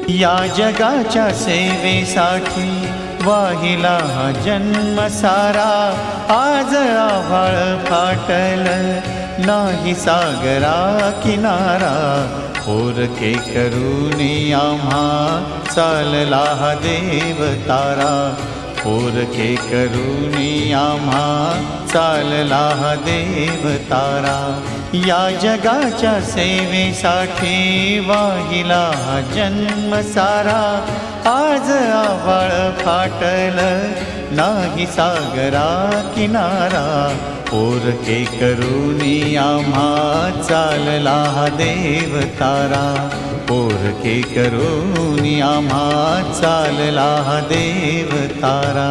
या जगाच्या सेवेसाठी वाहिला हा जन्म सारा। आज आभाळ फाटल नाही सागरा किनारा। पोरके करूनी आम्हा चालला हा देव तारा। पोरके करूनी आम्हा चालला हा देव तारा। या जगाच्या सेवेसाठी वाहिला हा जन्म सारा। आज आभाळ फाटल नाही सागरा किनारा। पोरके करूनी आम्हा चालला हा देव तारा। पोरके करूनी आम्हा चालला हा देव तारा।